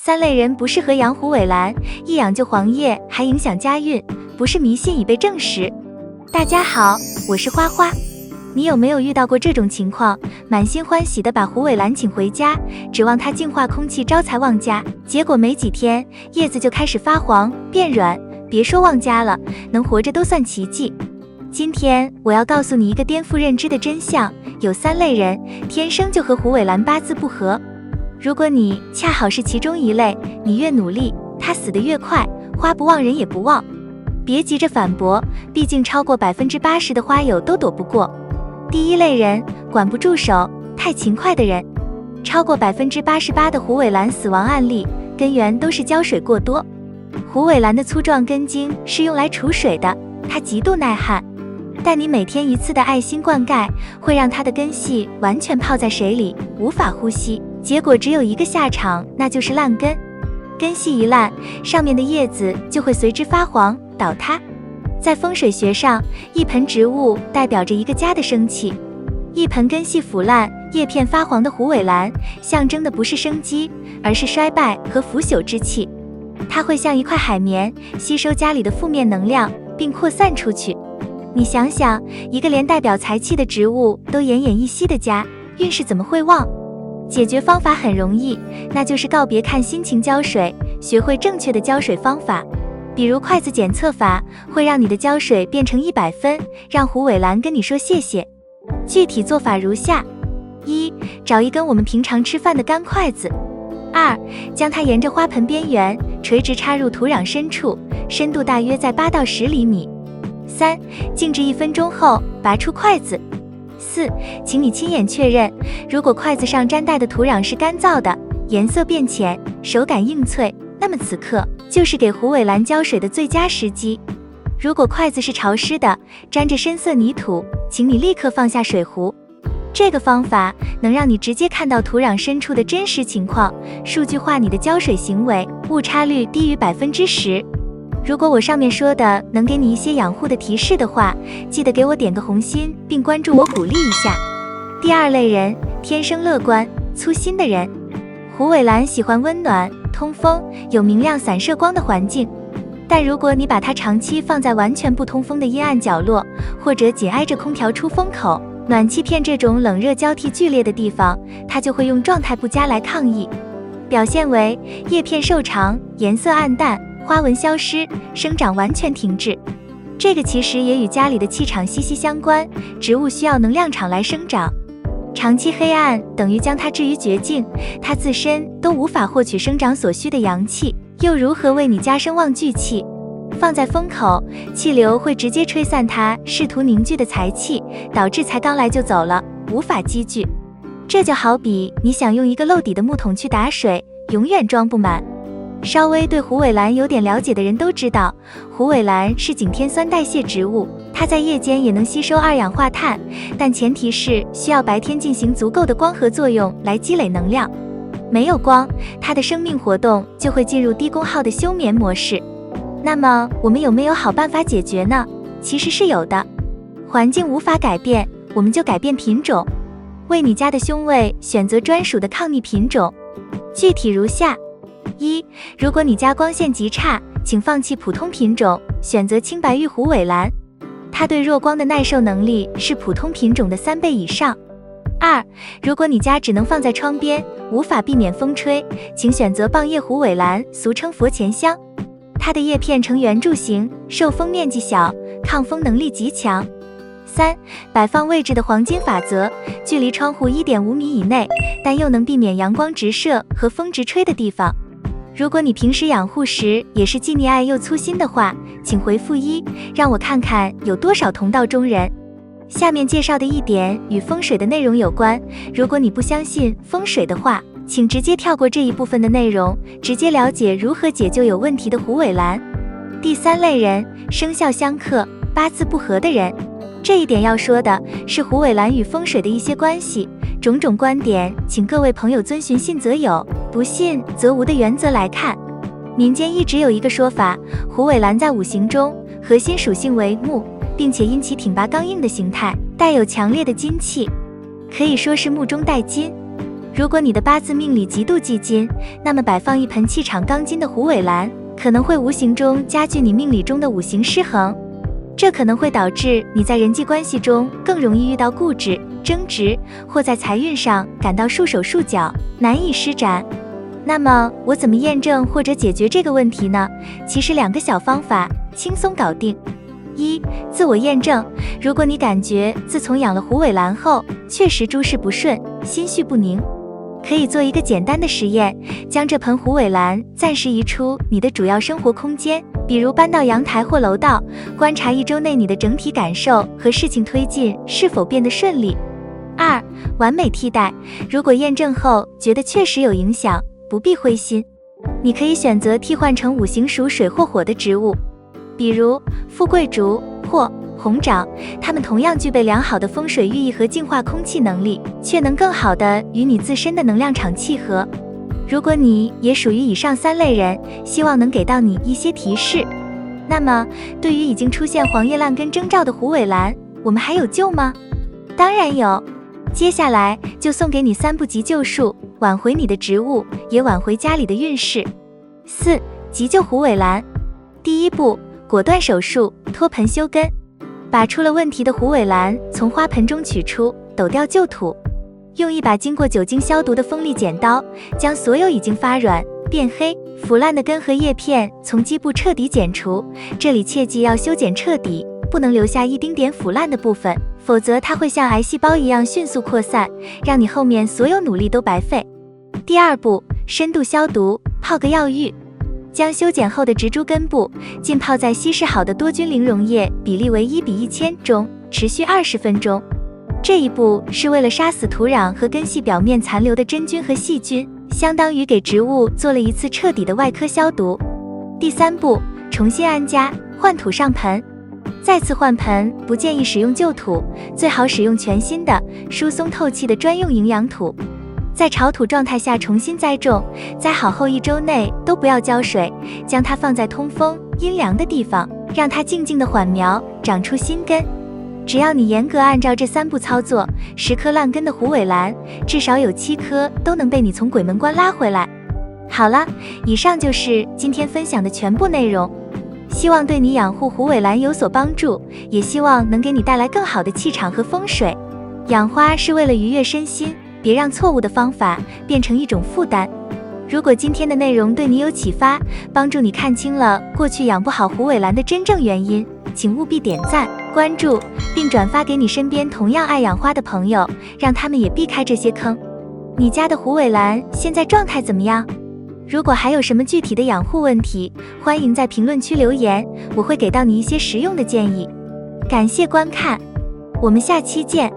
三类人不适合养虎尾兰，一养就黄叶，还影响家运，不是迷信已被证实。大家好，我是花花。你有没有遇到过这种情况？满心欢喜地把虎尾兰请回家，指望它净化空气招财旺家，结果没几天叶子就开始发黄变软，别说旺家了，能活着都算奇迹。今天我要告诉你一个颠覆认知的真相，有三类人天生就和虎尾兰八字不合。如果你恰好是其中一类，你越努力，它死得越快，花不旺人也不旺。别急着反驳，毕竟超过80%的花友都躲不过。第一类人，管不住手，太勤快的人。超过88%的虎尾兰死亡案例，根源都是浇水过多。虎尾兰的粗壮根茎是用来储水的，它极度耐旱。但你每天一次的爱心灌溉，会让它的根系完全泡在水里，无法呼吸，结果只有一个下场，那就是烂根。根系一烂，上面的叶子就会随之发黄倒塌。在风水学上，一盆植物代表着一个家的生气。一盆根系腐烂、叶片发黄的虎尾兰，象征的不是生机，而是衰败和腐朽之气。它会像一块海绵，吸收家里的负面能量，并扩散出去。你想想，一个连代表财气的植物都奄奄一息的家，运势怎么会旺？解决方法很容易，那就是告别看心情浇水，学会正确的浇水方法。比如筷子检测法，会让你的浇水变成100分，让虎尾兰跟你说谢谢。具体做法如下：一、找一根我们平常吃饭的干筷子。二、将它沿着花盆边缘垂直插入土壤深处，深度大约在8到10厘米。三、静置1分钟后拔出筷子。四、请你亲眼确认，如果筷子上沾带的土壤是干燥的，颜色变浅，手感硬脆，那么此刻就是给虎尾兰浇水的最佳时机。如果筷子是潮湿的，沾着深色泥土，请你立刻放下水壶。这个方法能让你直接看到土壤深处的真实情况，数据化你的浇水行为，误差率低于10%。如果我上面说的能给你一些养护的提示的话，记得给我点个红心，并关注我鼓励一下。第二类人，天生乐观、粗心的人。虎尾兰喜欢温暖、通风、有明亮散射光的环境，但如果你把它长期放在完全不通风的阴暗角落，或者紧挨着空调出风口、暖气片这种冷热交替剧烈的地方，它就会用状态不佳来抗议，表现为叶片瘦长、颜色暗淡、花纹消失、生长完全停滞。这个其实也与家里的气场息息相关，植物需要能量场来生长。长期黑暗等于将它置于绝境，它自身都无法获取生长所需的阳气，又如何为你加生旺聚气？放在风口，气流会直接吹散它试图凝聚的财气，导致才刚来就走了，无法积聚。这就好比你想用一个漏底的木桶去打水，永远装不满。稍微对虎尾兰有点了解的人都知道，虎尾兰是景天酸代谢植物，它在夜间也能吸收二氧化碳，但前提是需要白天进行足够的光合作用来积累能量。没有光，它的生命活动就会进入低功耗的休眠模式。那么我们有没有好办法解决呢？其实是有的。环境无法改变，我们就改变品种，为你家的凶位选择专属的抗逆品种。具体如下：一、如果你家光线极差，请放弃普通品种，选择青白玉虎尾兰，它对弱光的耐受能力是普通品种的3倍以上。二、如果你家只能放在窗边，无法避免风吹，请选择棒叶虎尾兰，俗称佛前香，它的叶片呈圆柱形，受风面积小，抗风能力极强。三、摆放位置的黄金法则，距离窗户1.5米以内，但又能避免阳光直射和风直吹的地方。如果你平时养护时也是既溺爱又粗心的话，请回复1，让我看看有多少同道中人。下面介绍的一点与风水的内容有关，如果你不相信风水的话，请直接跳过这一部分的内容，直接了解如何解救有问题的虎尾兰。第三类人，生肖相克、八字不合的人。这一点要说的是虎尾兰与风水的一些关系，种种观点请各位朋友遵循信则有，不信则无的原则来看。民间一直有一个说法，虎尾兰在五行中核心属性为木，并且因其挺拔刚硬的形态，带有强烈的金气，可以说是木中带金。如果你的八字命里极度忌金，那么摆放一盆气场刚金的虎尾兰，可能会无形中加剧你命理中的五行失衡，这可能会导致你在人际关系中更容易遇到固执、争执，或在财运上感到束手束脚，难以施展。那么我怎么验证或者解决这个问题呢？其实2个小方法轻松搞定。1. 自我验证，如果你感觉自从养了虎尾兰后，确实诸事不顺，心绪不宁，可以做一个简单的实验，将这盆虎尾兰暂时移出你的主要生活空间，比如搬到阳台或楼道，观察1周内你的整体感受和事情推进是否变得顺利。2. 完美替代，如果验证后觉得确实有影响，不必灰心，你可以选择替换成5行属水或火的植物，比如富贵竹或红掌，它们同样具备良好的风水寓意和净化空气能力，却能更好地与你自身的能量场契合。如果你也属于以上3类人，希望能给到你一些提示。那么，对于已经出现黄叶烂根征兆的虎尾兰，我们还有救吗？当然有。接下来就送给你3步急救术，挽回你的植物，也挽回家里的运势。4. 急救虎尾兰。第1步，果断手术，脱盆修根。把出了问题的虎尾兰从花盆中取出，抖掉旧土，用一把经过酒精消毒的锋利剪刀，将所有已经发软、变黑、腐烂的根和叶片从基部彻底剪除。这里切记要修剪彻底，不能留下一丁点腐烂的部分，否则它会像癌细胞一样迅速扩散，让你后面所有努力都白费。第2步，深度消毒，泡个药浴。将修剪后的植株根部浸泡在稀释好的多菌灵溶液比例为1:1000中，持续20分钟。这一步是为了杀死土壤和根系表面残留的真菌和细菌，相当于给植物做了一次彻底的外科消毒。第3步，重新安家，换土上盆。再次换盆，不建议使用旧土，最好使用全新的、疏松透气的专用营养土。在潮土状态下重新栽种，栽好后1周内都不要浇水，将它放在通风、阴凉的地方，让它静静地缓苗，长出新根。只要你严格按照这3步操作，10颗烂根的虎尾兰，至少有7颗都能被你从鬼门关拉回来。好了，以上就是今天分享的全部内容，希望对你养护虎尾兰有所帮助，也希望能给你带来更好的气场和风水。养花是为了愉悦身心，别让错误的方法变成一种负担。如果今天的内容对你有启发，帮助你看清了过去养不好虎尾兰的真正原因，请务必点赞、关注，并转发给你身边同样爱养花的朋友，让他们也避开这些坑。你家的虎尾兰现在状态怎么样？如果还有什么具体的养护问题，欢迎在评论区留言，我会给到你一些实用的建议。感谢观看，我们下期见。